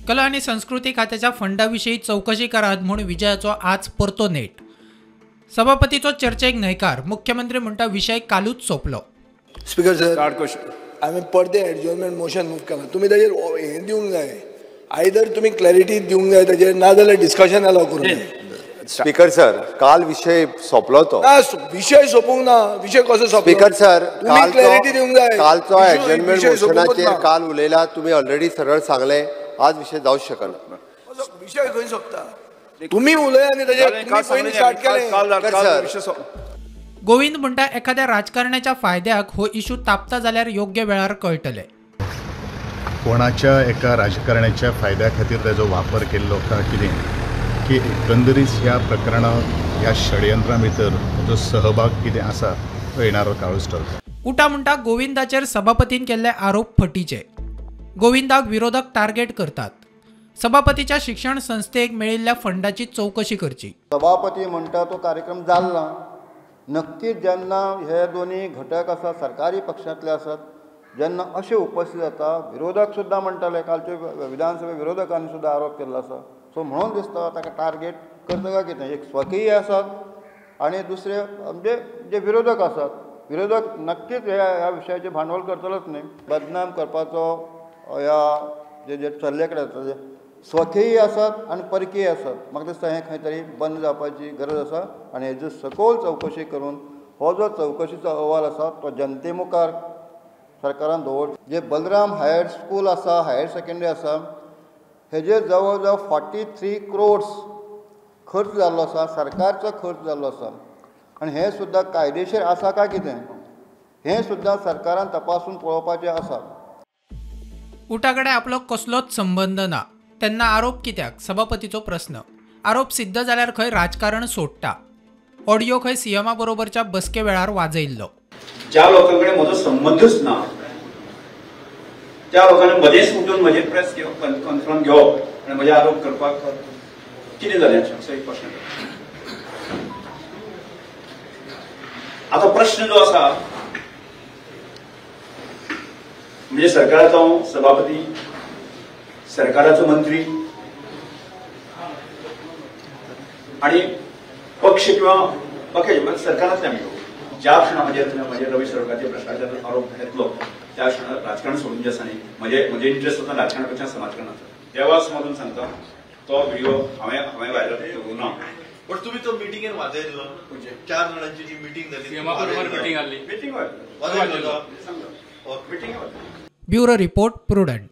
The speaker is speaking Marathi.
कला आणि संस्कृती खात्याच्या फंडाविषयी चौकशी करात म्हणून विजयाचो आज परतो नेट। सभापतीचो चर्चेक न्हयकार, मुख्यमंत्री म्हणटा विषय कालूच सोपलो। स्पीकर सर, आम्ही परते एडजॉर्नमेंट मोशन मूव केला। तुम्ही ताजेर हे दिवंक जाय, आयदर तुम्ही क्लॅरिटी दिवंक जाय ताजेर, ना जाल्यार डिस्कशन अलाव करूंक। स्पीकर सर, काल विषय सोपलो तो। विषय सोपूंक ना, विषय कसो सोपलो? स्पीकर सर, तुम्ही क्लॅरिटी दिवंक जाय। कालचो एडजॉर्नमेंट मोशनाचेर काल उलयला, तुम्ही ऑलरेडी सरळ सांगले आज विषय जावंक शकना। विषय खंय सोपता? तुम्ही उलय आनी ताजेर पयलीं स्टार्ट केलें। गोविंद म्हणटा एखाद्या राजकारण्याच्या फायद्याक हो इशू तापता जाल्यार योग्य वेळार कळटले। कोणाच्या एका राजकारण्याच्या फायद्या खातीर ताजो वापर केल्लो काय कितें, की एकंदरीत ह्या प्रकरणात ह्या षडयंत्रा भितर जो सहभाग कितें आसा तो येणारो काळूच ठरता। उटा म्हणटा गोविंदाचेर सभापतीन केल्ले आरोप फटीचे। गोविंदाक विरोधक टार्गेट करतात। सभापतीच्या शिक्षण संस्थेक मेळिल्ल्या फंडाची चौकशी करची। सभापती म्हणटा तो कार्यक्रम जाल्ला। नक्कीच जेन्ना हे दोन्ही घटक आसा सरकारी पक्षांतले आसात, जेन्ना अशें उपस्थित जाता, विरोधक सुद्दां म्हणटाले, कालचे विधानसभे विरोधकांनी सुद्दां आरोप केल्लो आसा। सो म्हणून दिसता ताका टार्गेट करता काय कितें, एक स्वकीय आसात आनी दुसरे म्हणजे जे विरोधक आसात, विरोधक नक्कीच ह्या विशयाचेर भांडवल करतलोच न्ही। बदनाम करपाचो ह्या जे चल्ले कडेन आसा, स्वकीय आसात आनी परकीय आसात, म्हाका दिसता हें खंय तरी बंद जावपाची गरज आसा आनी हेजी सखोल चौकशी करून हो जो चौकशीचो अहवाल आसा तो जनते मुखार सरकारान दवर। जे बलराम हायर स्कूल आसा, हायर सेकंडरी आसा, हेजेर जवळ जवळ 43 crores खर्च जाल्लो आसा, सरकारचो खर्च जाल्लो आसा आनी हें सुद्दां कायदेशीर आसा काय कितें हें सुद्दां सरकारान तपासून पळोवपाचें आसा। उटा कडेन आपलो कसलोच संबंध ना तेन्ना आरोप कित्याक? सभापतीचो प्रश्न। आरोप सिद्ध जाल्यार खंय राजकारण सोडटा। ऑडिओ खंय सीएमा बरोबरच्या बसके वेळार वाजयल्लो। ज्या लोकांकडे म्हजो संबंधच ना त्या लोकांनी मध्येच उठून म्हजे प्रेस कॉन्फरन्स घेवप आनी म्हजे आरोप करपाक कितें जालें असो एक प्रश्न। आता प्रश्न जो आसा म्हणजे सरकाराचो सभापती, सरकाराचो मंत्री आणि पक्ष किंवा पक्ष सरकारांतले आमी ज्या क्षणा म्हजे रवी सरकाराचे भ्रष्टाचार आरोप येतलो त्या क्षणा राजकारण सोडून जे आसा न्ही, म्हजे इंट्रस्ट आसा राजकारणापेक्षा समाजकारणाचो। देवास मधून सांगता तो व्हिडिओ हांवें व्हायरल करूं ना, पण तुम्ही तो मिटिंगेर वाजयलो, म्हणजे 4 जाणांची जी मिटिंग जाली, मिटिंग वाजयलो ब्युरो रिपोर्ट प्रुडंट।